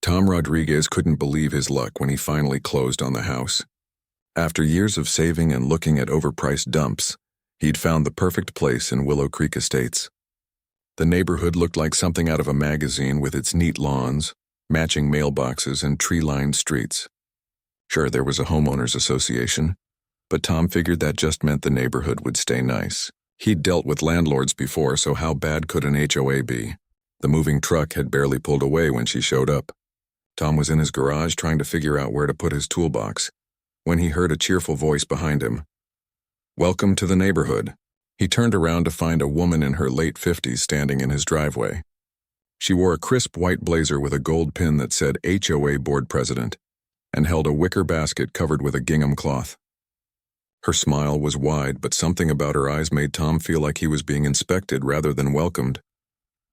Tom Rodriguez couldn't believe his luck when he finally closed on the house. After years of saving and looking at overpriced dumps, he'd found the perfect place in Willow Creek Estates. The neighborhood looked like something out of a magazine with its neat lawns, matching mailboxes, and tree-lined streets. Sure, there was a homeowners association, but Tom figured that just meant the neighborhood would stay nice. He'd dealt with landlords before, so how bad could an HOA be? The moving truck had barely pulled away when she showed up. Tom was in his garage trying to figure out where to put his toolbox, when he heard a cheerful voice behind him. "Welcome to the neighborhood." He turned around to find a woman in her late 50s standing in his driveway. She wore a crisp white blazer with a gold pin that said HOA Board President, and held a wicker basket covered with a gingham cloth. Her smile was wide, but something about her eyes made Tom feel like he was being inspected rather than welcomed.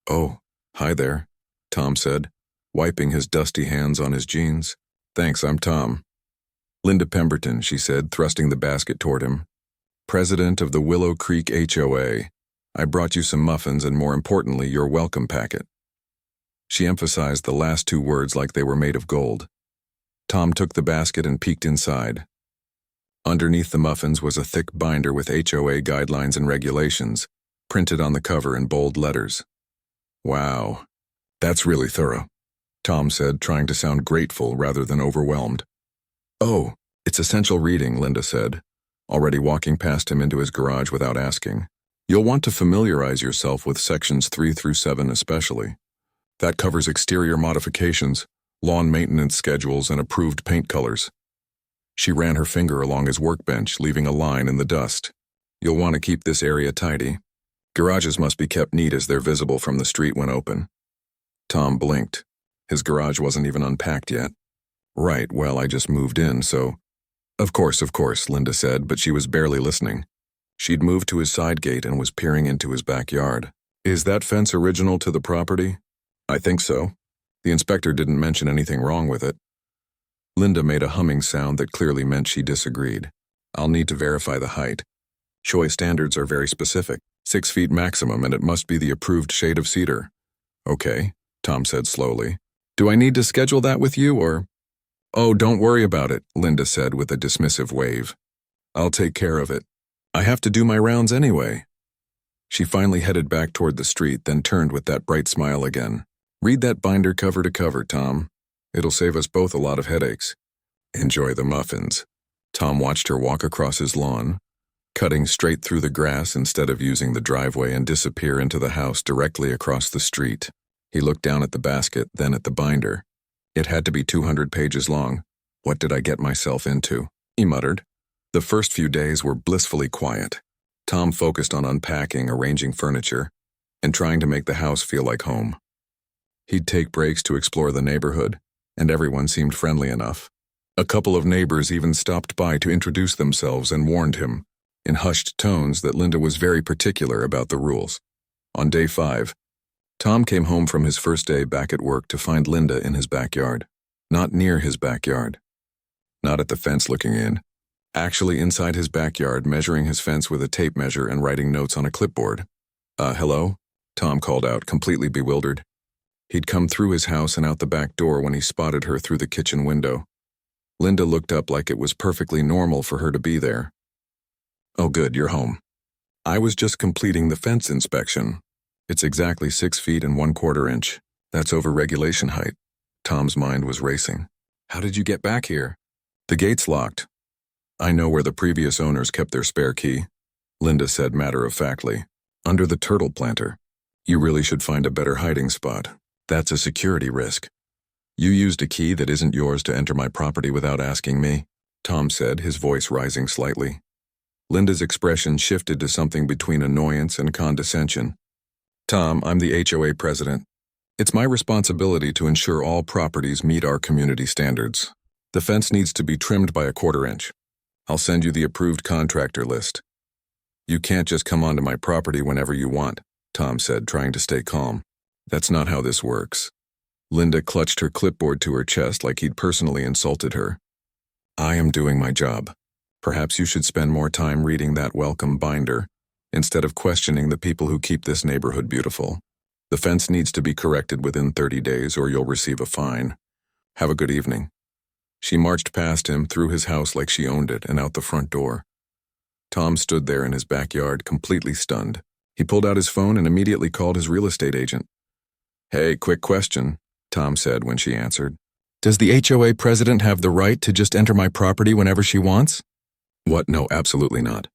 "Oh, hi there," Tom said, wiping his dusty hands on his jeans. "Thanks, I'm Tom." "Linda Pemberton," she said, thrusting the basket toward him. "President of the Willow Creek HOA. I brought you some muffins and, more importantly, your welcome packet." She emphasized the last two words like they were made of gold. Tom took the basket and peeked inside. Underneath the muffins was a thick binder with HOA guidelines and regulations, printed on the cover in bold letters. "Wow, that's really thorough," Tom said, trying to sound grateful rather than overwhelmed. "Oh, it's essential reading," Linda said, already walking past him into his garage without asking. "You'll want to familiarize yourself with sections 3 through 7 especially. That covers exterior modifications, lawn maintenance schedules, and approved paint colors." She ran her finger along his workbench, leaving a line in the dust. "You'll want to keep this area tidy. Garages must be kept neat as they're visible from the street when open." Tom blinked. His garage wasn't even unpacked yet. "Right, well, I just moved in, so—" Of course, Linda said, but she was barely listening. She'd moved to his side gate and was peering into his backyard. "Is that fence original to the property?" "I think so. The inspector didn't mention anything wrong with it." Linda made a humming sound that clearly meant she disagreed. "I'll need to verify the height. HOA standards are very specific, 6 feet maximum, and it must be the approved shade of cedar." "Okay," Tom said slowly. "Do I need to schedule that with you, or—" "Oh, don't worry about it," Linda said with a dismissive wave. "I'll take care of it. I have to do my rounds anyway." She finally headed back toward the street, then turned with that bright smile again. "Read that binder cover to cover, Tom. It'll save us both a lot of headaches. Enjoy the muffins." Tom watched her walk across his lawn, cutting straight through the grass instead of using the driveway, and disappear into the house directly across the street. He looked down at the basket, then at the binder. It had to be 200 pages long. "What did I get myself into?" he muttered. The first few days were blissfully quiet. Tom focused on unpacking, arranging furniture, and trying to make the house feel like home. He'd take breaks to explore the neighborhood, and everyone seemed friendly enough. A couple of neighbors even stopped by to introduce themselves and warned him, in hushed tones, that Linda was very particular about the rules. On day 5, Tom came home from his first day back at work to find Linda in his backyard. Not near his backyard. Not at the fence looking in. Actually inside his backyard, measuring his fence with a tape measure and writing notes on a clipboard. Hello?" Tom called out, completely bewildered. He'd come through his house and out the back door when he spotted her through the kitchen window. Linda looked up like it was perfectly normal for her to be there. "Oh good, you're home. I was just completing the fence inspection. It's exactly 6 feet and 1/4 inch. That's over regulation height." Tom's mind was racing. "How did you get back here?" "The gate's locked. I know where the previous owners kept their spare key," Linda said matter-of-factly. "Under the turtle planter. You really should find a better hiding spot. That's a security risk." "You used a key that isn't yours to enter my property without asking me," Tom said, his voice rising slightly. Linda's expression shifted to something between annoyance and condescension. "Tom, I'm the HOA president. It's my responsibility to ensure all properties meet our community standards. The fence needs to be trimmed by 1/4 inch. I'll send you the approved contractor list." "You can't just come onto my property whenever you want," Tom said, trying to stay calm. "That's not how this works." Linda clutched her clipboard to her chest like he'd personally insulted her. "I am doing my job. Perhaps you should spend more time reading that welcome binder, instead of questioning the people who keep this neighborhood beautiful. The fence needs to be corrected within 30 days or you'll receive a fine. Have a good evening." She marched past him, through his house like she owned it, and out the front door. Tom stood there in his backyard, completely stunned. He pulled out his phone and immediately called his real estate agent. "Hey, quick question," Tom said when she answered. "Does the HOA president have the right to just enter my property whenever she wants?" "What? No, absolutely not."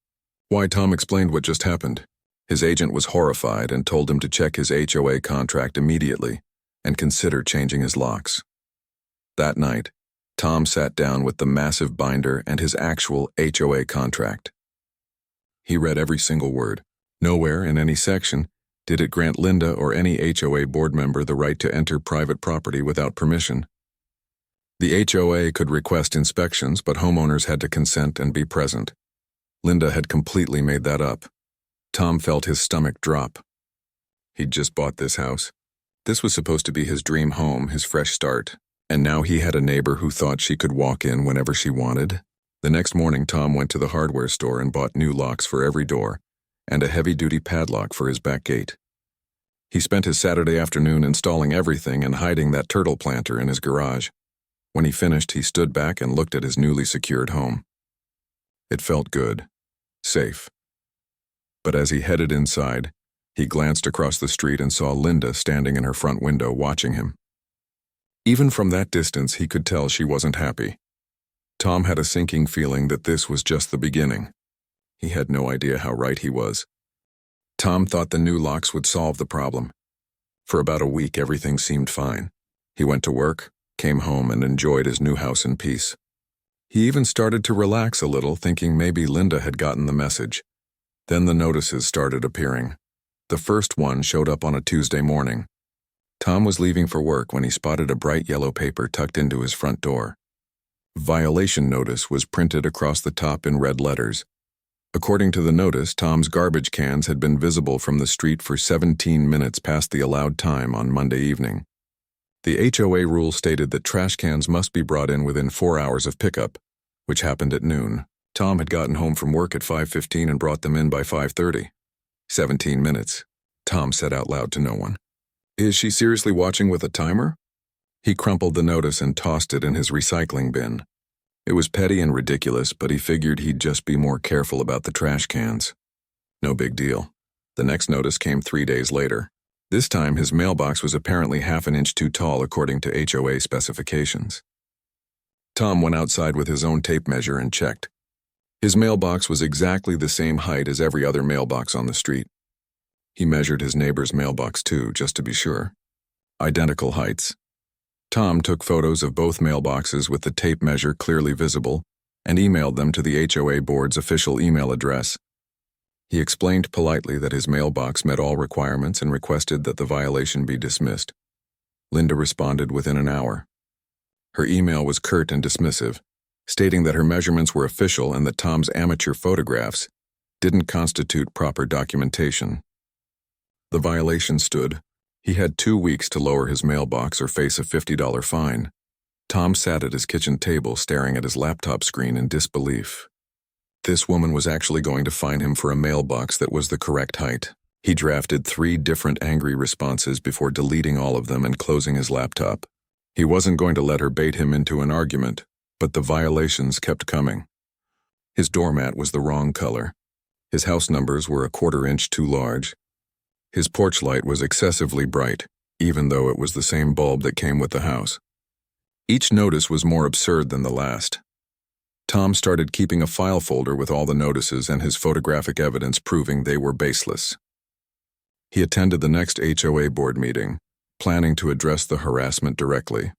Why, Tom explained what just happened. His agent was horrified and told him to check his HOA contract immediately and consider changing his locks. That night, Tom sat down with the massive binder and his actual HOA contract. He read every single word. Nowhere in any section did it grant Linda or any HOA board member the right to enter private property without permission. The HOA could request inspections, but homeowners had to consent and be present. Linda had completely made that up. Tom felt his stomach drop. He'd just bought this house. This was supposed to be his dream home, his fresh start. And now he had a neighbor who thought she could walk in whenever she wanted. The next morning, Tom went to the hardware store and bought new locks for every door and a heavy-duty padlock for his back gate. He spent his Saturday afternoon installing everything and hiding that turtle planter in his garage. When he finished, he stood back and looked at his newly secured home. It felt good, safe. But as he headed inside, he glanced across the street and saw Linda standing in her front window watching him. Even from that distance, he could tell she wasn't happy. Tom had a sinking feeling that this was just the beginning. He had no idea how right he was. Tom thought the new locks would solve the problem. For about a week, everything seemed fine. He went to work, came home, and enjoyed his new house in peace. He even started to relax a little, thinking maybe Linda had gotten the message. Then the notices started appearing. The first one showed up on a Tuesday morning. Tom was leaving for work when he spotted a bright yellow paper tucked into his front door. Violation notice was printed across the top in red letters. According to the notice, Tom's garbage cans had been visible from the street for 17 minutes past the allowed time on Monday evening. The HOA rule stated that trash cans must be brought in within 4 hours of pickup, which happened at noon. Tom had gotten home from work at 5:15 and brought them in by 5:30. 17 minutes, Tom said out loud to no one. Is she seriously watching with a timer? He crumpled the notice and tossed it in his recycling bin. It was petty and ridiculous, but he figured he'd just be more careful about the trash cans. No big deal. The next notice came 3 days later. This time, his mailbox was apparently half an inch too tall according to HOA specifications. Tom went outside with his own tape measure and checked. His mailbox was exactly the same height as every other mailbox on the street. He measured his neighbor's mailbox too, just to be sure. Identical heights. Tom took photos of both mailboxes with the tape measure clearly visible and emailed them to the HOA board's official email address. He explained politely that his mailbox met all requirements and requested that the violation be dismissed. Linda responded within an hour. Her email was curt and dismissive, stating that her measurements were official and that Tom's amateur photographs didn't constitute proper documentation. The violation stood. He had 2 weeks to lower his mailbox or face a $50 fine. Tom sat at his kitchen table staring at his laptop screen in disbelief. This woman was actually going to fine him for a mailbox that was the correct height. He drafted 3 different angry responses before deleting all of them and closing his laptop. He wasn't going to let her bait him into an argument, but the violations kept coming. His doormat was the wrong color. His house numbers were a 1/4 inch too large. His porch light was excessively bright, even though it was the same bulb that came with the house. Each notice was more absurd than the last. Tom started keeping a file folder with all the notices and his photographic evidence proving they were baseless. He attended the next HOA board meeting, planning to address the harassment directly.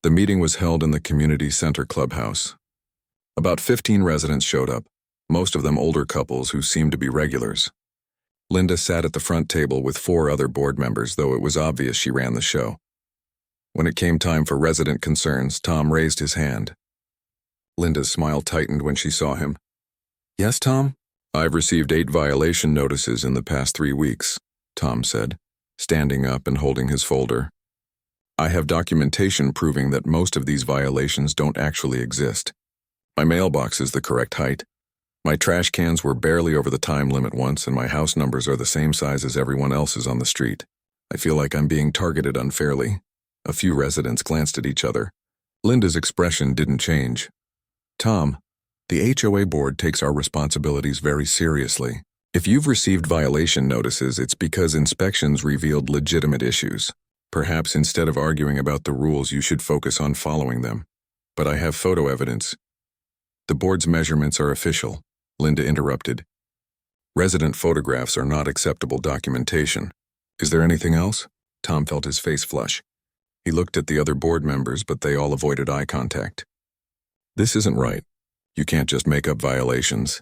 The meeting was held in the community center clubhouse. About 15 residents showed up, most of them older couples who seemed to be regulars. Linda sat at the front table with 4 other board members, though it was obvious she ran the show. When it came time for resident concerns, Tom raised his hand. Linda's smile tightened when she saw him. "Yes, Tom?" "I've received 8 violation notices in the past 3 weeks," Tom said, standing up and holding his folder. "I have documentation proving that most of these violations don't actually exist. My mailbox is the correct height. My trash cans were barely over the time limit once, and my house numbers are the same size as everyone else's on the street. I feel like I'm being targeted unfairly." A few residents glanced at each other. Linda's expression didn't change. Tom, the HOA board takes our responsibilities very seriously. If you've received violation notices, it's because inspections revealed legitimate issues. Perhaps instead of arguing about the rules, you should focus on following them. But I have photo evidence. The board's measurements are official, Linda interrupted. Resident photographs are not acceptable documentation. Is there anything else? Tom felt his face flush. He looked at the other board members, but they all avoided eye contact. This isn't right. You can't just make up violations.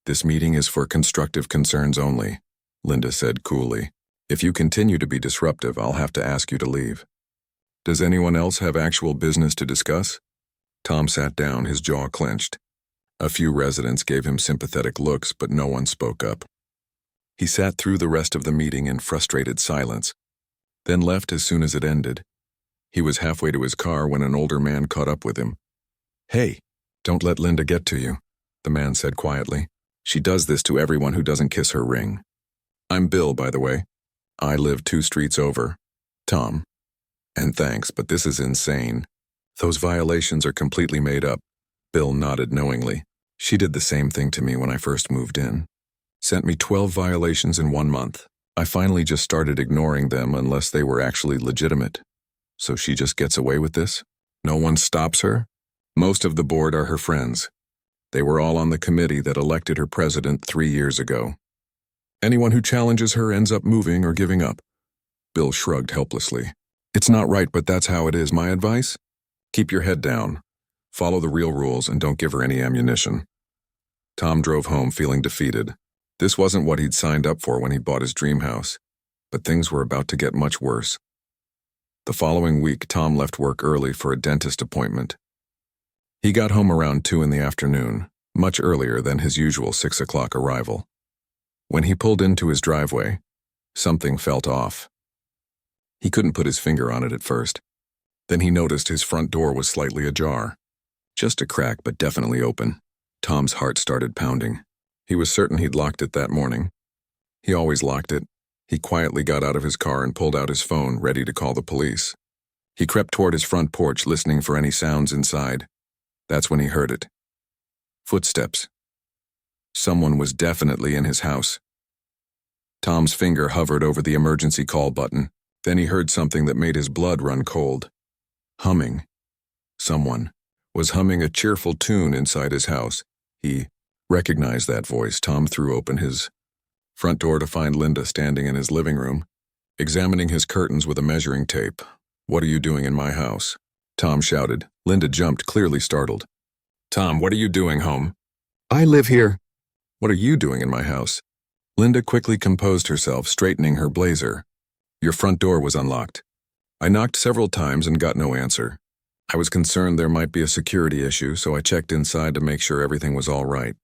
This meeting is for constructive concerns only, Linda said coolly. If you continue to be disruptive, I'll have to ask you to leave. Does anyone else have actual business to discuss? Tom sat down, his jaw clenched. A few residents gave him sympathetic looks, but no one spoke up. He sat through the rest of the meeting in frustrated silence, then left as soon as it ended. He was halfway to his car when an older man caught up with him. Hey, don't let Linda get to you, the man said quietly. She does this to everyone who doesn't kiss her ring. I'm Bill, by the way. I live 2 streets over. Tom. And thanks, but this is insane. Those violations are completely made up. Bill nodded knowingly. She did the same thing to me when I first moved in. Sent me 12 violations in 1 month. I finally just started ignoring them unless they were actually legitimate. So she just gets away with this? No one stops her? Most of the board are her friends. They were all on the committee that elected her president 3 years ago. Anyone who challenges her ends up moving or giving up. Bill shrugged helplessly. It's not right, but that's how it is. My advice? Keep your head down. Follow the real rules and don't give her any ammunition. Tom drove home feeling defeated. This wasn't what he'd signed up for when he bought his dream house, but things were about to get much worse. The following week, Tom left work early for a dentist appointment. He got home around 2 in the afternoon, much earlier than his usual 6 o'clock arrival. When he pulled into his driveway, something felt off. He couldn't put his finger on it at first. Then he noticed his front door was slightly ajar. Just a crack, but definitely open. Tom's heart started pounding. He was certain he'd locked it that morning. He always locked it. He quietly got out of his car and pulled out his phone, ready to call the police. He crept toward his front porch, listening for any sounds inside. That's when he heard it. Footsteps. Someone was definitely in his house. Tom's finger hovered over the emergency call button. Then he heard something that made his blood run cold. Humming. Someone was humming a cheerful tune inside his house. He recognized that voice. Tom threw open his front door to find Linda standing in his living room, examining his curtains with a measuring tape. What are you doing in my house? Tom shouted. Linda jumped, clearly startled. Tom, what are you doing home? I live here. What are you doing in my house? Linda quickly composed herself, straightening her blazer. Your front door was unlocked. I knocked several times and got no answer. I was concerned there might be a security issue, so I checked inside to make sure everything was all right.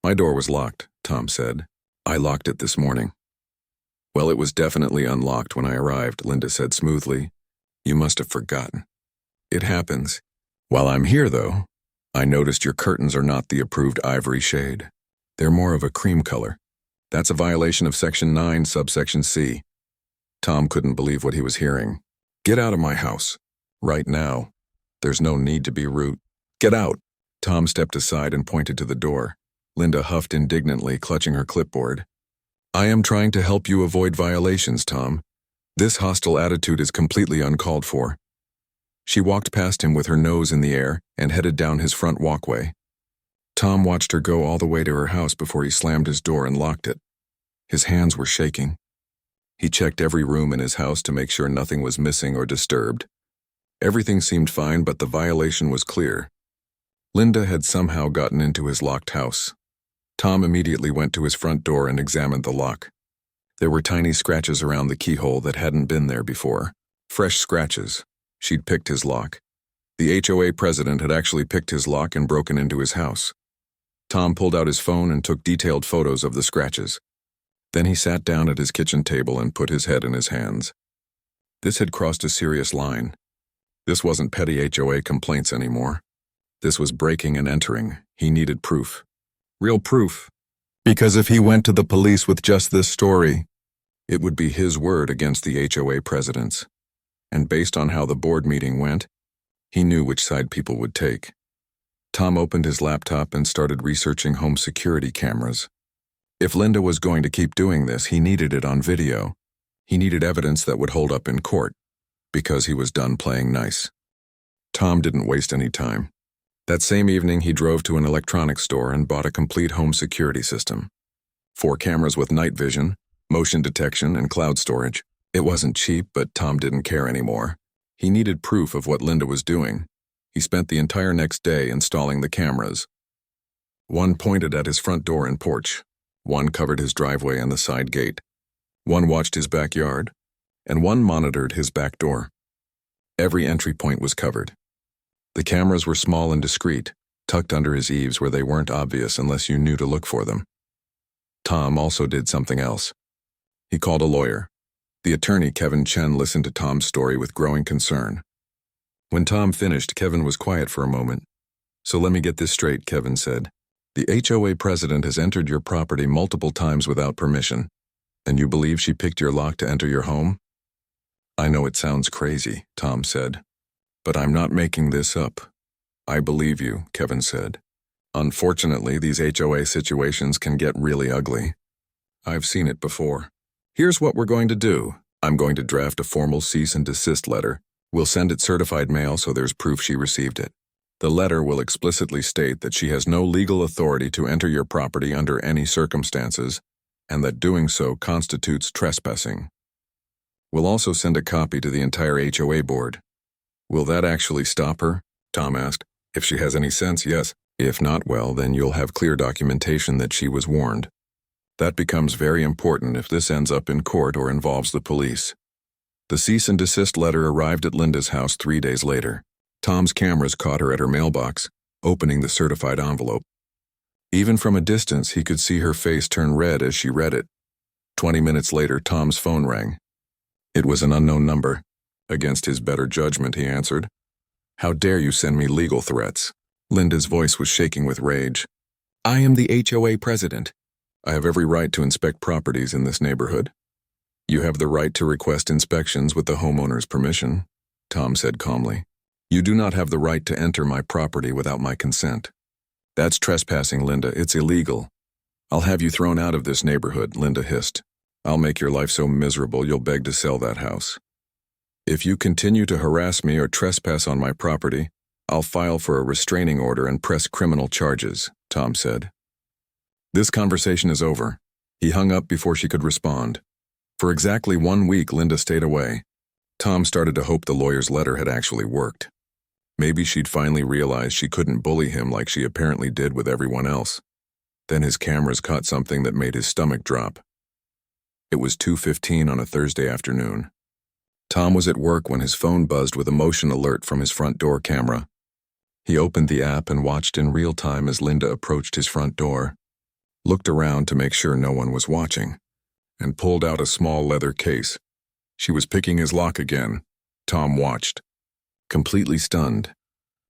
My door was locked, Tom said. I locked it this morning. Well, it was definitely unlocked when I arrived, Linda said smoothly. You must have forgotten. It happens. While I'm here, though, I noticed your curtains are not the approved ivory shade. They're more of a cream color. That's a violation of Section 9, subsection C. Tom couldn't believe what he was hearing. Get out of my house. Right now. There's no need to be rude. Get out. Tom stepped aside and pointed to the door. Linda huffed indignantly, clutching her clipboard. I am trying to help you avoid violations, Tom. This hostile attitude is completely uncalled for. She walked past him with her nose in the air and headed down his front walkway. Tom watched her go all the way to her house before he slammed his door and locked it. His hands were shaking. He checked every room in his house to make sure nothing was missing or disturbed. Everything seemed fine, but the violation was clear. Linda had somehow gotten into his locked house. Tom immediately went to his front door and examined the lock. There were tiny scratches around the keyhole that hadn't been there before. Fresh scratches. She'd picked his lock. The HOA president had actually picked his lock and broken into his house. Tom pulled out his phone and took detailed photos of the scratches. Then he sat down at his kitchen table and put his head in his hands. This had crossed a serious line. This wasn't petty HOA complaints anymore. This was breaking and entering. He needed proof. Real proof. Because if he went to the police with just this story, it would be his word against the HOA president's. and based on how the board meeting went, he knew which side people would take. Tom opened his laptop and started researching home security cameras. If Linda was going to keep doing this, he needed it on video. He needed evidence that would hold up in court, because he was done playing nice. Tom didn't waste any time. That same evening, he drove to an electronics store and bought a complete home security system. 4 cameras with night vision, motion detection, and cloud storage. It wasn't cheap, but Tom didn't care anymore. He needed proof of what Linda was doing. He spent the entire next day installing the cameras. One pointed at his front door and porch. One covered his driveway and the side gate. One watched his backyard, and one monitored his back door. Every entry point was covered. The cameras were small and discreet, tucked under his eaves where they weren't obvious unless you knew to look for them. Tom also did something else. He called a lawyer. The attorney, Kevin Chen, listened to Tom's story with growing concern. When Tom finished, Kevin was quiet for a moment. "So let me get this straight," Kevin said. "The HOA president has entered your property multiple times without permission, and you believe she picked your lock to enter your home?" "I know it sounds crazy," Tom said, "but I'm not making this up." "I believe you," Kevin said. "Unfortunately, these HOA situations can get really ugly. I've seen it before. Here's what we're going to do. I'm going to draft a formal cease and desist letter. We'll send it certified mail so there's proof she received it. The letter will explicitly state that she has no legal authority to enter your property under any circumstances, and that doing so constitutes trespassing. We'll also send a copy to the entire HOA board." "Will that actually stop her?" Tom asked. "If she has any sense, yes. If not, well, then you'll have clear documentation that she was warned. That becomes very important if this ends up in court or involves the police." The cease and desist letter arrived at Linda's house 3 days later. Tom's cameras caught her at her mailbox, opening the certified envelope. Even from a distance, he could see her face turn red as she read it. 20 minutes later, Tom's phone rang. It was an unknown number. Against his better judgment, he answered. "How dare you send me legal threats?" Linda's voice was shaking with rage. "I am the HOA president. I have every right to inspect properties in this neighborhood." "You have the right to request inspections with the homeowner's permission," Tom said calmly. "You do not have the right to enter my property without my consent." "That's trespassing, Linda. It's illegal." "I'll have you thrown out of this neighborhood," Linda hissed. "I'll make your life so miserable you'll beg to sell that house. If you continue to harass me or trespass on my property, I'll file for a restraining order and press criminal charges," Tom said. "This conversation is over." He hung up before she could respond. For exactly 1 week, Linda stayed away. Tom started to hope the lawyer's letter had actually worked. Maybe she'd finally realized she couldn't bully him like she apparently did with everyone else. Then his cameras caught something that made his stomach drop. It was 2:15 on a Thursday afternoon. Tom was at work when his phone buzzed with a motion alert from his front door camera. He opened the app and watched in real time as Linda approached his front door, looked around to make sure no one was watching, and pulled out a small leather case. She was picking his lock again. Tom watched, completely stunned,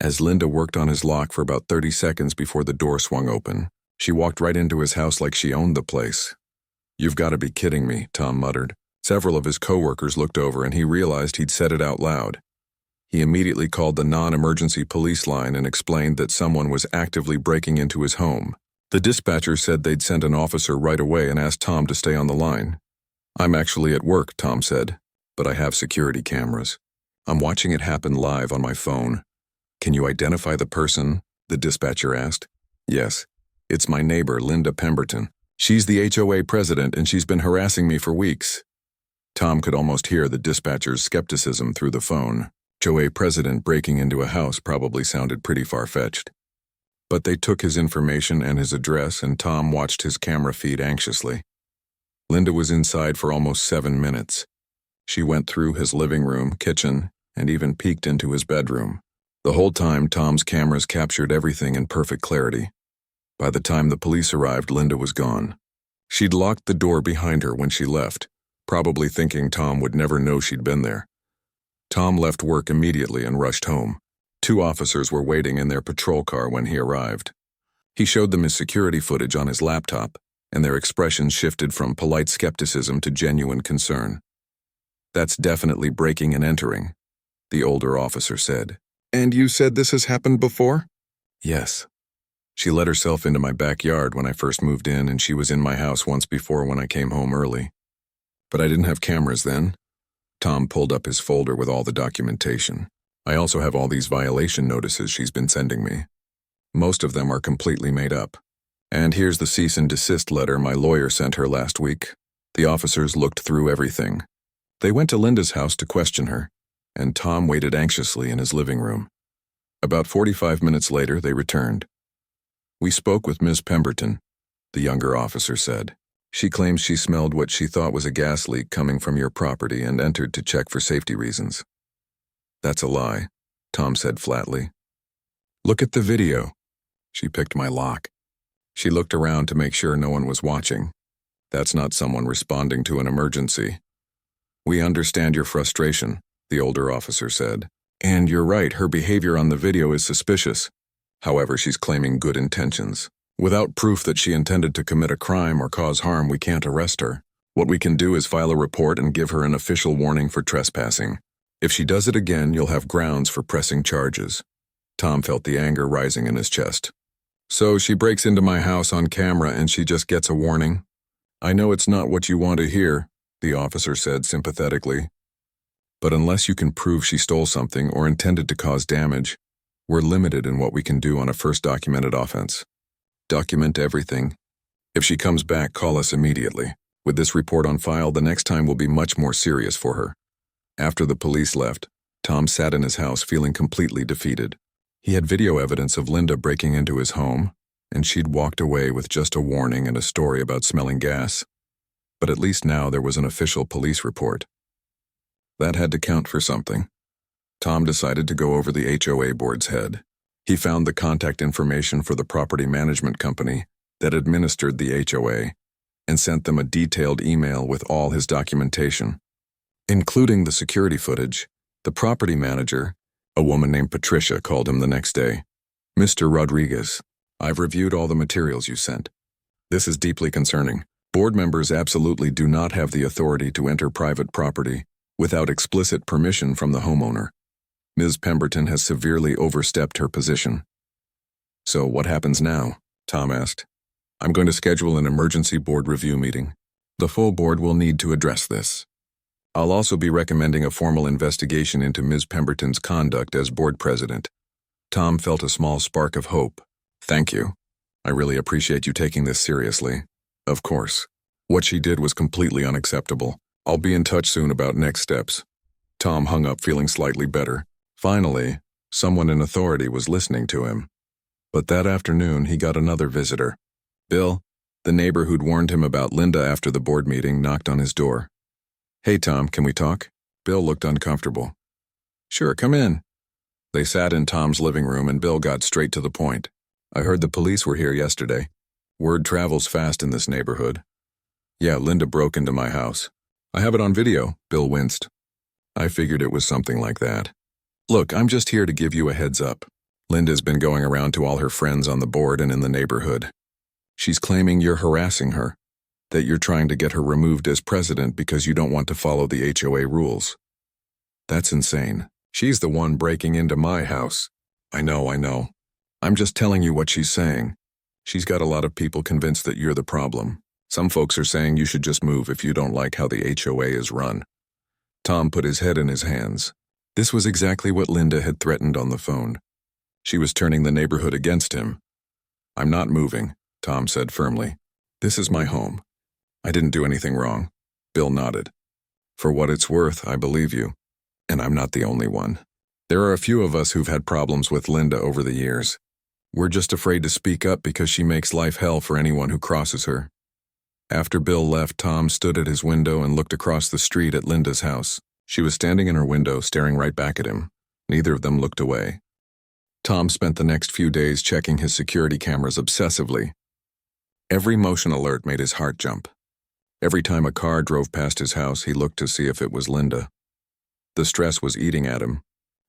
as Linda worked on his lock for about 30 seconds before the door swung open. She walked right into his house like she owned the place. "You've got to be kidding me," Tom muttered. Several of his coworkers looked over and he realized he'd said it out loud. He immediately called the non-emergency police line and explained that someone was actively breaking into his home. The dispatcher said they'd send an officer right away and asked Tom to stay on the line. "I'm actually at work," Tom said, "but I have security cameras. I'm watching it happen live on my phone." "Can you identify the person?" the dispatcher asked. "Yes. It's my neighbor, Linda Pemberton. She's the HOA president and she's been harassing me for weeks." Tom could almost hear the dispatcher's skepticism through the phone. HOA president breaking into a house probably sounded pretty far-fetched. But they took his information and his address, and Tom watched his camera feed anxiously. Linda was inside for almost 7 minutes. She went through his living room, kitchen, and even peeked into his bedroom. The whole time, Tom's cameras captured everything in perfect clarity. By the time the police arrived, Linda was gone. She'd locked the door behind her when she left, probably thinking Tom would never know she'd been there. Tom left work immediately and rushed home. 2 officers were waiting in their patrol car when he arrived. He showed them his security footage on his laptop, and their expressions shifted from polite skepticism to genuine concern. "That's definitely breaking and entering," the older officer said. And you said this has happened before? Yes. She let herself into my backyard when I first moved in, and she was in my house once before when I came home early. But I didn't have cameras then. Tom pulled up his folder with all the documentation. I also have all these violation notices she's been sending me. Most of them are completely made up. And here's the cease and desist letter my lawyer sent her last week. The officers looked through everything. They went to Linda's house to question her, and Tom waited anxiously in his living room. About 45 minutes later, they returned. We spoke with Ms. Pemberton, the younger officer said. She claims she smelled what she thought was a gas leak coming from your property and entered to check for safety reasons. That's a lie, Tom said flatly. Look at the video. She picked my lock. She looked around to make sure no one was watching. That's not someone responding to an emergency. We understand your frustration, the older officer said. And you're right, her behavior on the video is suspicious. However, she's claiming good intentions. Without proof that she intended to commit a crime or cause harm, we can't arrest her. What we can do is file a report and give her an official warning for trespassing. If she does it again, you'll have grounds for pressing charges. Tom felt the anger rising in his chest. So she breaks into my house on camera and she just gets a warning? I know it's not what you want to hear, the officer said sympathetically. But unless you can prove she stole something or intended to cause damage, we're limited in what we can do on a first documented offense. Document everything. If she comes back, call us immediately. With this report on file, the next time will be much more serious for her. After the police left, Tom sat in his house feeling completely defeated. He had video evidence of Linda breaking into his home, and she'd walked away with just a warning and a story about smelling gas. But at least now there was an official police report. That had to count for something. Tom decided to go over the HOA board's head. He found the contact information for the property management company that administered the HOA and sent them a detailed email with all his documentation, including the security footage. The property manager, a woman named Patricia, called him the next day. Mr. Rodriguez, I've reviewed all the materials you sent. This is deeply concerning. Board members absolutely do not have the authority to enter private property without explicit permission from the homeowner. Ms. Pemberton has severely overstepped her position. So what happens now? Tom asked. I'm going to schedule an emergency board review meeting. The full board will need to address this. I'll also be recommending a formal investigation into Ms. Pemberton's conduct as board president. Tom felt a small spark of hope. Thank you. I really appreciate you taking this seriously. Of course. What she did was completely unacceptable. I'll be in touch soon about next steps. Tom hung up feeling slightly better. Finally, someone in authority was listening to him. But that afternoon, he got another visitor. Bill, the neighbor who'd warned him about Linda after the board meeting, knocked on his door. Hey, Tom, can we talk? Bill looked uncomfortable. Sure, come in. They sat in Tom's living room and Bill got straight to the point. I heard the police were here yesterday. Word travels fast in this neighborhood. Yeah, Linda broke into my house. I have it on video, Bill winced. I figured it was something like that. Look, I'm just here to give you a heads up. Linda's been going around to all her friends on the board and in the neighborhood. She's claiming you're harassing her, that you're trying to get her removed as president because you don't want to follow the HOA rules. That's insane. She's the one breaking into my house. I know. I'm just telling you what she's saying. She's got a lot of people convinced that you're the problem. Some folks are saying you should just move if you don't like how the HOA is run. Tom put his head in his hands. This was exactly what Linda had threatened on the phone. She was turning the neighborhood against him. I'm not moving, Tom said firmly. This is my home. I didn't do anything wrong. Bill nodded. For what it's worth, I believe you. And I'm not the only one. There are a few of us who've had problems with Linda over the years. We're just afraid to speak up because she makes life hell for anyone who crosses her. After Bill left, Tom stood at his window and looked across the street at Linda's house. She was standing in her window, staring right back at him. Neither of them looked away. Tom spent the next few days checking his security cameras obsessively. Every motion alert made his heart jump. Every time a car drove past his house, he looked to see if it was Linda. The stress was eating at him,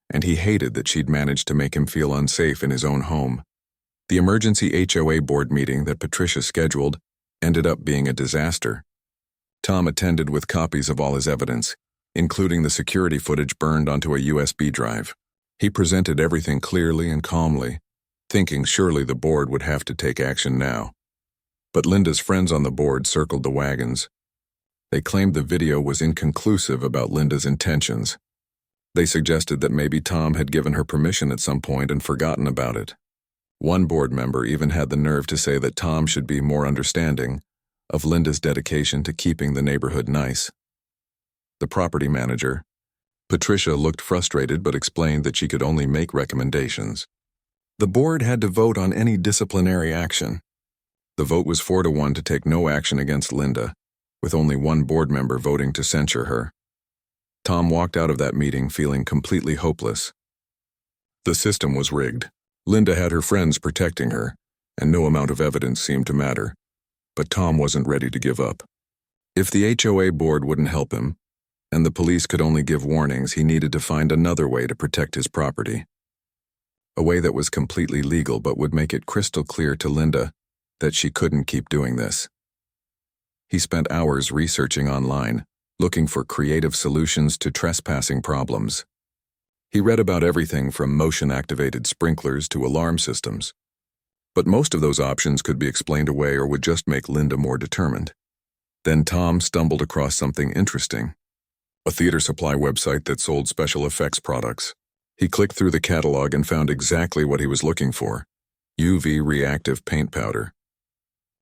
and he hated that she'd managed to make him feel unsafe in his own home. The emergency HOA board meeting that Patricia scheduled ended up being a disaster. Tom attended with copies of all his evidence. including the security footage burned onto a USB drive. He presented everything clearly and calmly, thinking surely the board would have to take action now. But Linda's friends on the board circled the wagons. They claimed the video was inconclusive about Linda's intentions. They suggested that maybe Tom had given her permission at some point and forgotten about it. One board member even had the nerve to say that Tom should be more understanding of Linda's dedication to keeping the neighborhood nice. The property manager, Patricia, looked frustrated but explained that she could only make recommendations. The board had to vote on any disciplinary action. The vote was 4-1 to take no action against Linda, with only one board member voting to censure her. Tom walked out of that meeting feeling completely hopeless. The system was rigged. Linda had her friends protecting her, and no amount of evidence seemed to matter. But Tom wasn't ready to give up. If the HOA board wouldn't help him, and the police could only give warnings, he needed to find another way to protect his property. A way that was completely legal but would make it crystal clear to Linda that she couldn't keep doing this. He spent hours researching online, looking for creative solutions to trespassing problems. He read about everything from motion-activated sprinklers to alarm systems. But most of those options could be explained away or would just make Linda more determined. Then Tom stumbled across something interesting. A theater supply website that sold special effects products. He clicked through the catalog and found exactly what he was looking for: UV reactive paint powder.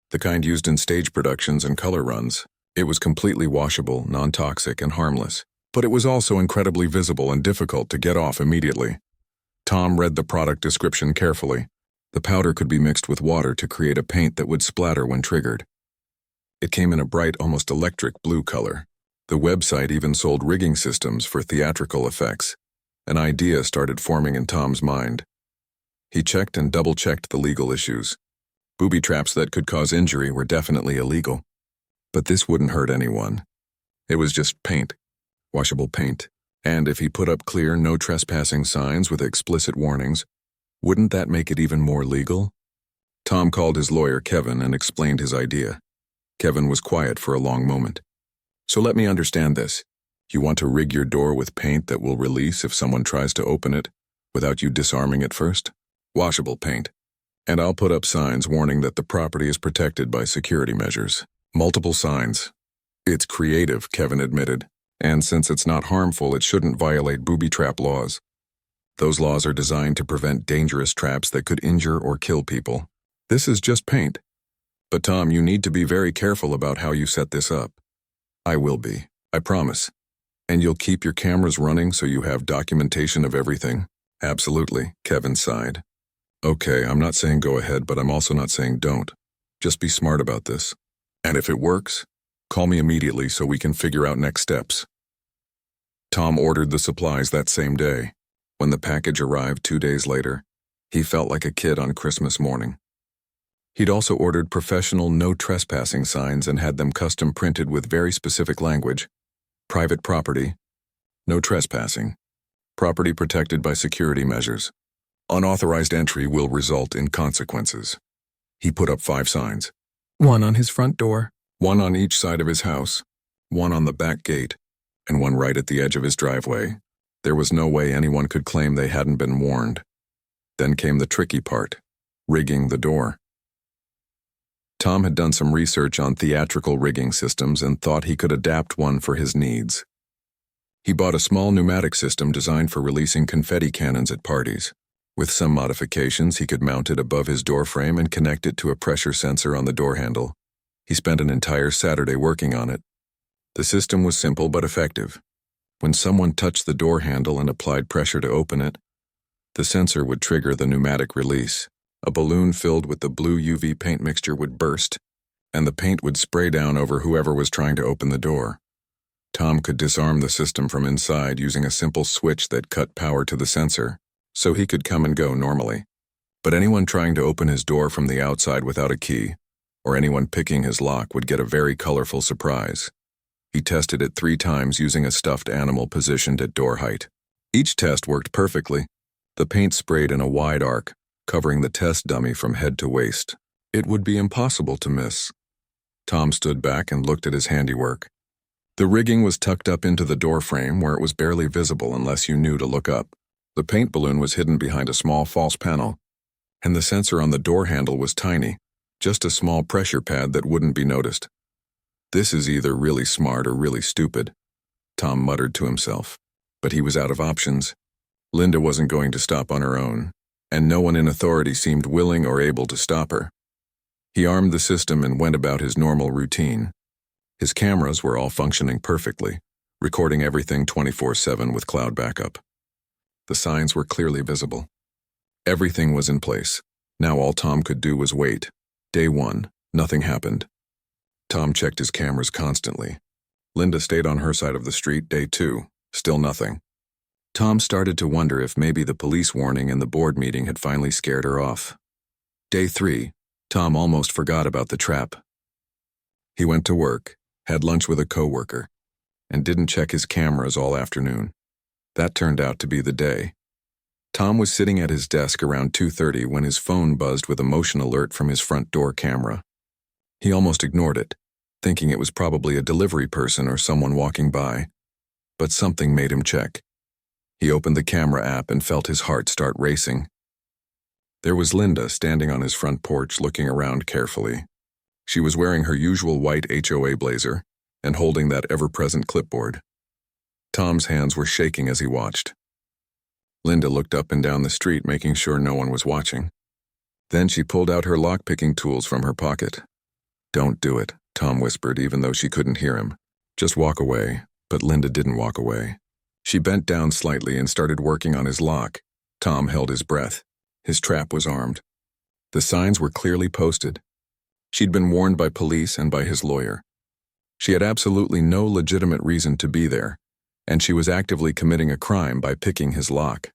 The kind used in stage productions and color runs. It was completely washable, non-toxic, and harmless. But it was also incredibly visible and difficult to get off immediately. Tom read the product description carefully. The powder could be mixed with water to create a paint that would splatter when triggered. It came in a bright, almost electric blue color. The website even sold rigging systems for theatrical effects. An idea started forming in Tom's mind. He checked and double-checked the legal issues. Booby traps that could cause injury were definitely illegal. But this wouldn't hurt anyone. It was just paint. Washable paint. And if he put up clear no trespassing signs with explicit warnings, wouldn't that make it even more legal? Tom called his lawyer, Kevin, and explained his idea. Kevin was quiet for a long moment. So let me understand this. You want to rig your door with paint that will release if someone tries to open it, without you disarming it first? Washable paint. And I'll put up signs warning that the property is protected by security measures. Multiple signs. It's creative, Kevin admitted. And since it's not harmful, it shouldn't violate booby trap laws. Those laws are designed to prevent dangerous traps that could injure or kill people. This is just paint. But Tom, you need to be very careful about how you set this up. I will be, I promise. And you'll keep your cameras running so you have documentation of everything? Absolutely, Kevin sighed. Okay, I'm not saying go ahead, but I'm also not saying don't. Just be smart about this. And if it works, call me immediately so we can figure out next steps. Tom ordered the supplies that same day. When the package arrived 2 days later, he felt like a kid on Christmas morning. He'd also ordered professional no trespassing signs and had them custom printed with very specific language. Private property, no trespassing. Property protected by security measures. Unauthorized entry will result in consequences. He put up 5 signs. 1 on his front door, 1 on each side of his house, 1 on the back gate, and 1 right at the edge of his driveway. There was no way anyone could claim they hadn't been warned. Then came the tricky part, rigging the door. Tom had done some research on theatrical rigging systems and thought he could adapt one for his needs. He bought a small pneumatic system designed for releasing confetti cannons at parties. With some modifications, he could mount it above his door frame and connect it to a pressure sensor on the door handle. He spent an entire Saturday working on it. The system was simple but effective. When someone touched the door handle and applied pressure to open it, the sensor would trigger the pneumatic release. A balloon filled with the blue UV paint mixture would burst, and the paint would spray down over whoever was trying to open the door. Tom could disarm the system from inside using a simple switch that cut power to the sensor, so he could come and go normally. But anyone trying to open his door from the outside without a key, or anyone picking his lock, would get a very colorful surprise. He tested it 3 times using a stuffed animal positioned at door height. Each test worked perfectly. The paint sprayed in a wide arc, covering the test dummy from head to waist. It would be impossible to miss. Tom stood back and looked at his handiwork. The rigging was tucked up into the door frame where it was barely visible unless you knew to look up. The paint balloon was hidden behind a small false panel, and the sensor on the door handle was tiny, just a small pressure pad that wouldn't be noticed. This is either really smart or really stupid, Tom muttered to himself. But he was out of options. Linda wasn't going to stop on her own, and no one in authority seemed willing or able to stop her. He armed the system and went about his normal routine. His cameras were all functioning perfectly, recording everything 24/7 with cloud backup. The signs were clearly visible. Everything was in place. Now all Tom could do was wait. Day 1, nothing happened. Tom checked his cameras constantly. Linda stayed on her side of the street. Day 2, still nothing. Tom started to wonder if maybe the police warning in the board meeting had finally scared her off. Day 3, Tom almost forgot about the trap. He went to work, had lunch with a coworker, and didn't check his cameras all afternoon. That turned out to be the day. Tom was sitting at his desk around 2:30 when his phone buzzed with a motion alert from his front door camera. He almost ignored it, thinking it was probably a delivery person or someone walking by. But something made him check. He opened the camera app and felt his heart start racing. There was Linda standing on his front porch looking around carefully. She was wearing her usual white HOA blazer and holding that ever-present clipboard. Tom's hands were shaking as he watched. Linda looked up and down the street, making sure no one was watching. Then she pulled out her lock-picking tools from her pocket. "Don't do it," Tom whispered, even though she couldn't hear him. "Just walk away." But Linda didn't walk away. She bent down slightly and started working on his lock. Tom held his breath. His trap was armed. The signs were clearly posted. She'd been warned by police and by his lawyer. She had absolutely no legitimate reason to be there, and she was actively committing a crime by picking his lock.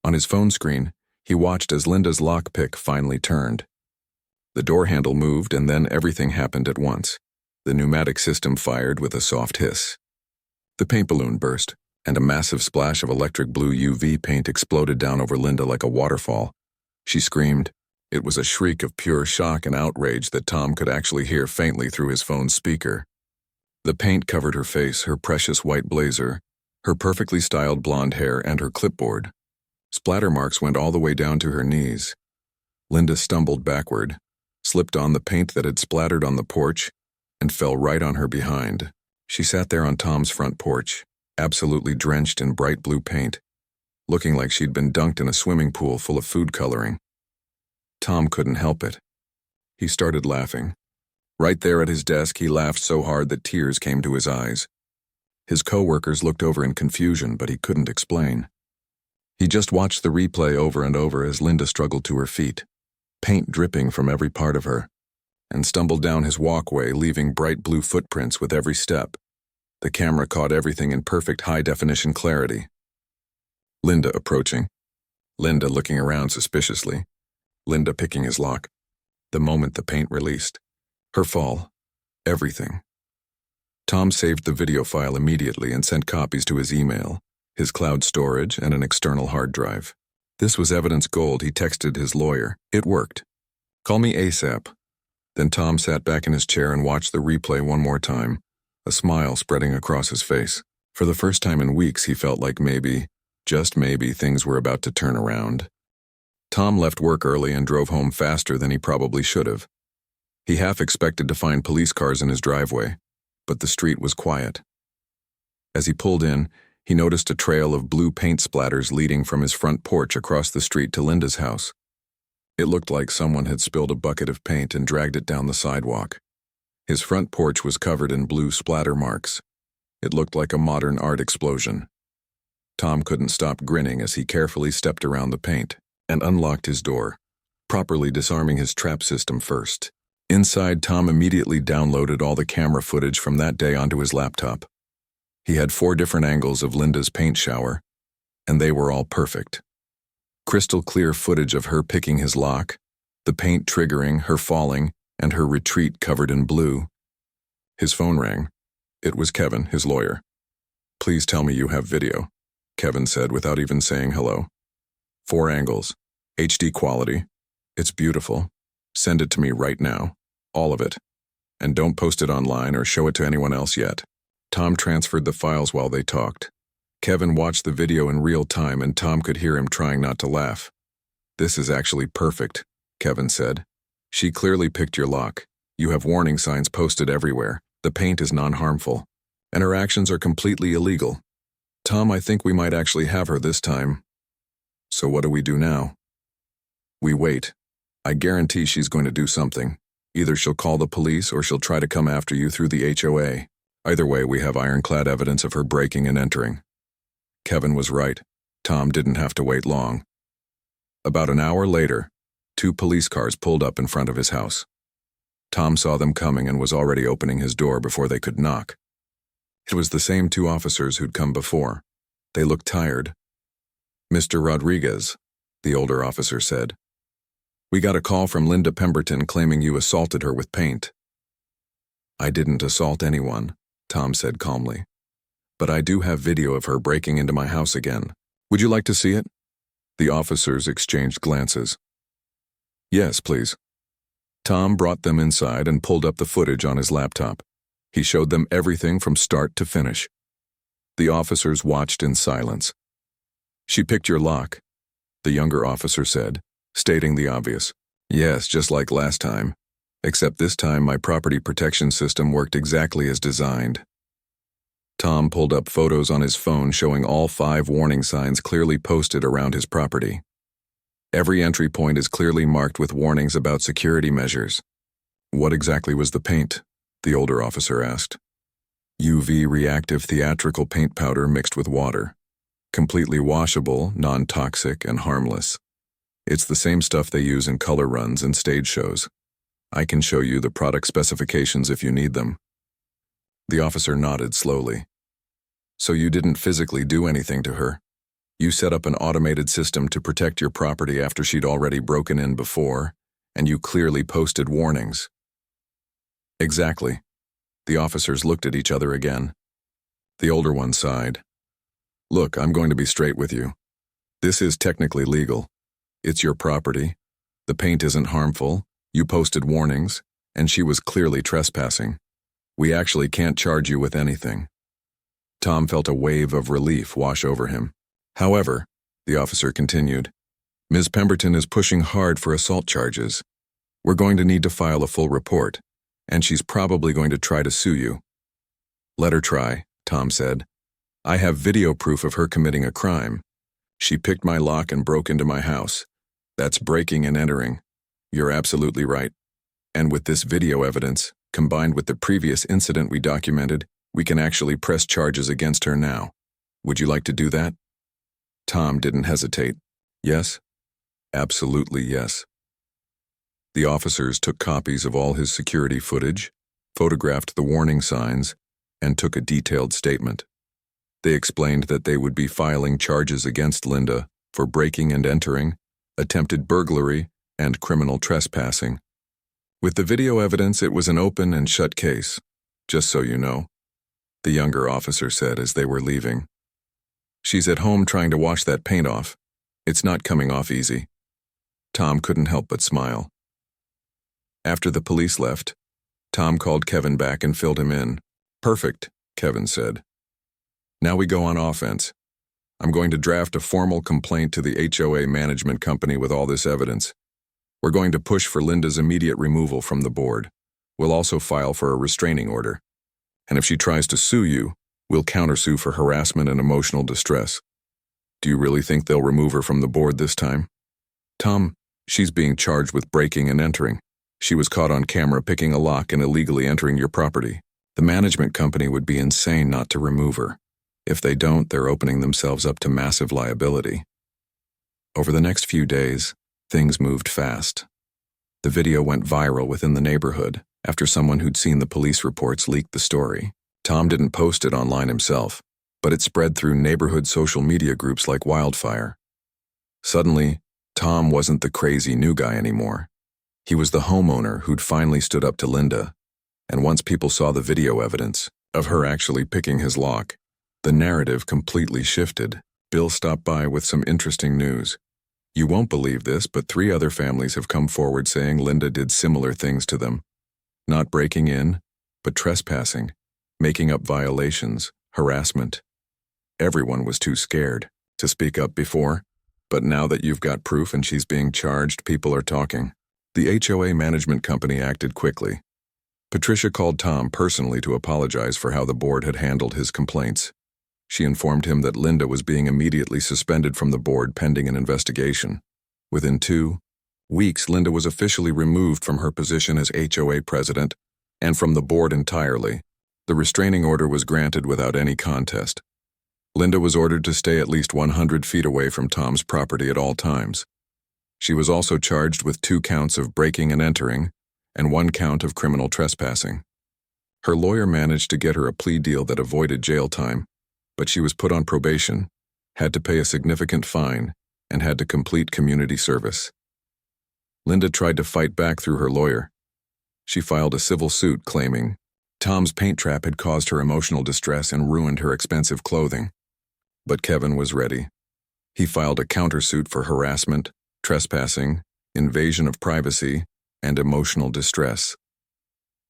On his phone screen, he watched as Linda's lock pick finally turned. The door handle moved, and then everything happened at once. The pneumatic system fired with a soft hiss. The paint balloon burst, and a massive splash of electric blue UV paint exploded down over Linda like a waterfall. She screamed. It was a shriek of pure shock and outrage that Tom could actually hear faintly through his phone's speaker. The paint covered her face, her precious white blazer, her perfectly styled blonde hair, and her clipboard. Splatter marks went all the way down to her knees. Linda stumbled backward, slipped on the paint that had splattered on the porch, and fell right on her behind. She sat there on Tom's front porch, absolutely drenched in bright blue paint, looking like she'd been dunked in a swimming pool full of food coloring. Tom couldn't help it. He started laughing. Right there at his desk, he laughed so hard that tears came to his eyes. His coworkers looked over in confusion, but he couldn't explain. He just watched the replay over and over as Linda struggled to her feet, paint dripping from every part of her, and stumbled down his walkway, leaving bright blue footprints with every step. The camera caught everything in perfect high-definition clarity. Linda approaching. Linda looking around suspiciously. Linda picking his lock. The moment the paint released. Her fall. Everything. Tom saved the video file immediately and sent copies to his email, his cloud storage, and an external hard drive. This was evidence gold. He texted his lawyer. It worked. "Call me ASAP." Then Tom sat back in his chair and watched the replay one more time, a smile spreading across his face. For the first time in weeks, he felt like maybe, just maybe, things were about to turn around. Tom left work early and drove home faster than he probably should have. He half expected to find police cars in his driveway, but the street was quiet. As he pulled in, he noticed a trail of blue paint splatters leading from his front porch across the street to Linda's house. It looked like someone had spilled a bucket of paint and dragged it down the sidewalk. His front porch was covered in blue splatter marks. It looked like a modern art explosion. Tom couldn't stop grinning as he carefully stepped around the paint and unlocked his door, properly disarming his trap system first. Inside, Tom immediately downloaded all the camera footage from that day onto his laptop. He had 4 different angles of Linda's paint shower, and they were all perfect. Crystal clear footage of her picking his lock, the paint triggering, her falling, and her retreat covered in blue. His phone rang. It was Kevin, his lawyer. "Please tell me you have video," Kevin said without even saying hello. 4 angles, HD quality. It's beautiful. Send it to me right now. All of it. And don't post it online or show it to anyone else yet. Tom transferred the files while they talked. Kevin watched the video in real time and Tom could hear him trying not to laugh. "This is actually perfect," Kevin said. "She clearly picked your lock. You have warning signs posted everywhere. The paint is non-harmful. And her actions are completely illegal. Tom, I think we might actually have her this time." "So what do we do now?" "We wait. I guarantee she's going to do something. Either she'll call the police or she'll try to come after you through the HOA. Either way, we have ironclad evidence of her breaking and entering." Kevin was right. Tom didn't have to wait long. About an hour later, 2 police cars pulled up in front of his house. Tom saw them coming and was already opening his door before they could knock. It was the same 2 officers who'd come before. They looked tired. "Mr. Rodriguez," the older officer said, "we got a call from Linda Pemberton claiming you assaulted her with paint." "I didn't assault anyone," Tom said calmly. "But I do have video of her breaking into my house again. Would you like to see it?" The officers exchanged glances. "Yes, please." Tom brought them inside and pulled up the footage on his laptop. He showed them everything from start to finish. The officers watched in silence. "She picked your lock," the younger officer said, stating the obvious. "Yes, just like last time. Except this time my property protection system worked exactly as designed." Tom pulled up photos on his phone showing all 5 warning signs clearly posted around his property. Every entry point is clearly marked with warnings about security measures. "What exactly was the paint?" the older officer asked. "UV reactive theatrical paint powder mixed with water. Completely washable, non-toxic, and harmless. It's the same stuff they use in color runs and stage shows. I can show you the product specifications if you need them." The officer nodded slowly. "So you didn't physically do anything to her? You set up an automated system to protect your property after she'd already broken in before, and you clearly posted warnings." "Exactly." The officers looked at each other again. The older one sighed. "Look, I'm going to be straight with you. This is technically legal. It's your property. The paint isn't harmful. You posted warnings, and she was clearly trespassing. We actually can't charge you with anything." Tom felt a wave of relief wash over him. "However," the officer continued, "Ms. Pemberton is pushing hard for assault charges. We're going to need to file a full report, and she's probably going to try to sue you." "Let her try," Tom said. "I have video proof of her committing a crime. She picked my lock and broke into my house. That's breaking and entering. You're absolutely right. And with this video evidence, combined with the previous incident we documented, we can actually press charges against her now. Would you like to do that?" Tom didn't hesitate. "Yes? Absolutely yes." The officers took copies of all his security footage, photographed the warning signs, and took a detailed statement. They explained that they would be filing charges against Linda for breaking and entering, attempted burglary, and criminal trespassing. With the video evidence, it was an open and shut case, just so you know, the younger officer said as they were leaving. "She's at home trying to wash that paint off. It's not coming off easy." Tom couldn't help but smile. After the police left, Tom called Kevin back and filled him in. "Perfect," Kevin said. "Now we go on offense. I'm going to draft a formal complaint to the HOA management company with all this evidence. We're going to push for Linda's immediate removal from the board. We'll also file for a restraining order. And if she tries to sue you, we'll countersue for harassment and emotional distress. Do you really think they'll remove her from the board this time?" "Tom, she's being charged with breaking and entering. She was caught on camera picking a lock and illegally entering your property. The management company would be insane not to remove her. If they don't, they're opening themselves up to massive liability." Over the next few days, things moved fast. The video went viral within the neighborhood after someone who'd seen the police reports leaked the story. Tom didn't post it online himself, but it spread through neighborhood social media groups like wildfire. Suddenly, Tom wasn't the crazy new guy anymore. He was the homeowner who'd finally stood up to Linda. And once people saw the video evidence of her actually picking his lock, the narrative completely shifted. Bill stopped by with some interesting news. "You won't believe this, but 3 other families have come forward saying Linda did similar things to them. Not breaking in, but trespassing. making up violations, harassment. Everyone was too scared to speak up before, but now that you've got proof and she's being charged, people are talking. The HOA management company acted quickly. Patricia called Tom personally to apologize for how the board had handled his complaints. She informed him that Linda was being immediately suspended from the board pending an investigation. Within 2 weeks, Linda was officially removed from her position as HOA president and from the board entirely. The restraining order was granted without any contest. Linda was ordered to stay at least 100 feet away from Tom's property at all times. She was also charged with 2 counts of breaking and entering and 1 count of criminal trespassing. Her lawyer managed to get her a plea deal that avoided jail time, but she was put on probation, had to pay a significant fine, and had to complete community service. Linda tried to fight back through her lawyer. She filed a civil suit claiming Tom's paint trap had caused her emotional distress and ruined her expensive clothing. But Kevin was ready. He filed a countersuit for harassment, trespassing, invasion of privacy, and emotional distress.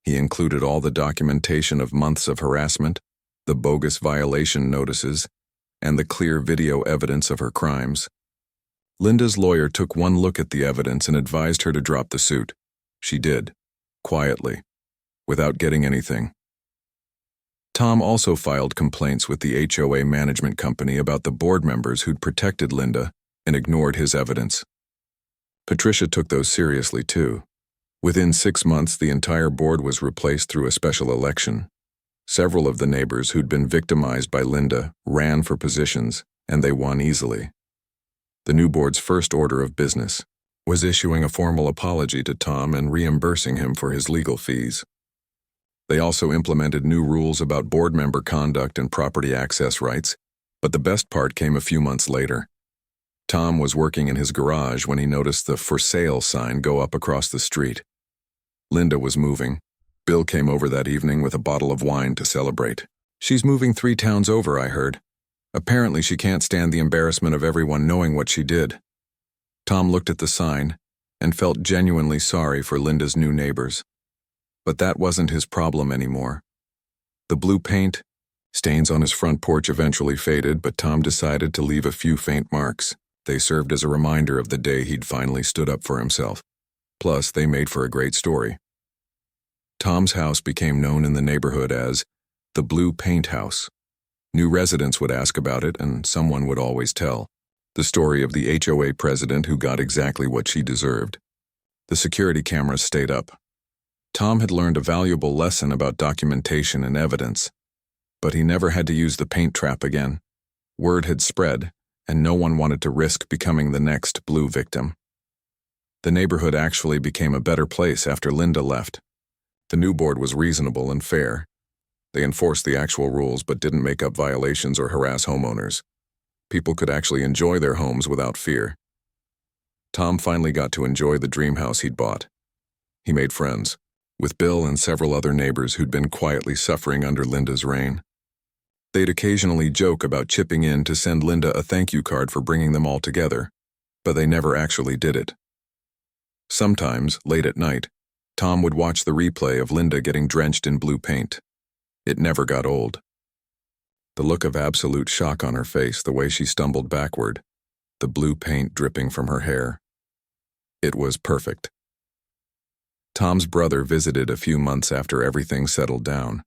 He included all the documentation of months of harassment, the bogus violation notices, and the clear video evidence of her crimes. Linda's lawyer took one look at the evidence and advised her to drop the suit. She did, quietly, without getting anything. Tom also filed complaints with the HOA management company about the board members who'd protected Linda and ignored his evidence. Patricia took those seriously too. Within 6 months, the entire board was replaced through a special election. Several of the neighbors who'd been victimized by Linda ran for positions, and they won easily. The new board's first order of business was issuing a formal apology to Tom and reimbursing him for his legal fees. They also implemented new rules about board member conduct and property access rights, but the best part came a few months later. Tom was working in his garage when he noticed the "for sale" sign go up across the street. Linda was moving. Bill came over that evening with a bottle of wine to celebrate. "She's moving 3 towns over, I heard. Apparently she can't stand the embarrassment of everyone knowing what she did." Tom looked at the sign and felt genuinely sorry for Linda's new neighbors. But that wasn't his problem anymore. The blue paint stains on his front porch eventually faded, but Tom decided to leave a few faint marks. They served as a reminder of the day he'd finally stood up for himself. Plus, they made for a great story. Tom's house became known in the neighborhood as the Blue Paint House. New residents would ask about it, and someone would always tell the story of the HOA president who got exactly what she deserved. The security cameras stayed up. Tom had learned a valuable lesson about documentation and evidence, but he never had to use the paint trap again. Word had spread, and no one wanted to risk becoming the next blue victim. The neighborhood actually became a better place after Linda left. The new board was reasonable and fair. They enforced the actual rules but didn't make up violations or harass homeowners. People could actually enjoy their homes without fear. Tom finally got to enjoy the dream house he'd bought. He made friends with Bill and several other neighbors who'd been quietly suffering under Linda's reign. They'd occasionally joke about chipping in to send Linda a thank you card for bringing them all together, but they never actually did it. Sometimes, late at night, Tom would watch the replay of Linda getting drenched in blue paint. It never got old. The look of absolute shock on her face, the way she stumbled backward, the blue paint dripping from her hair. It was perfect. Tom's brother visited a few months after everything settled down.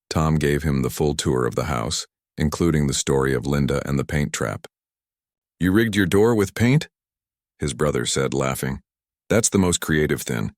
Tom gave him the full tour of the house, including the story of Linda and the paint trap. "You rigged your door with paint?" his brother said, laughing. "That's the most creative thing.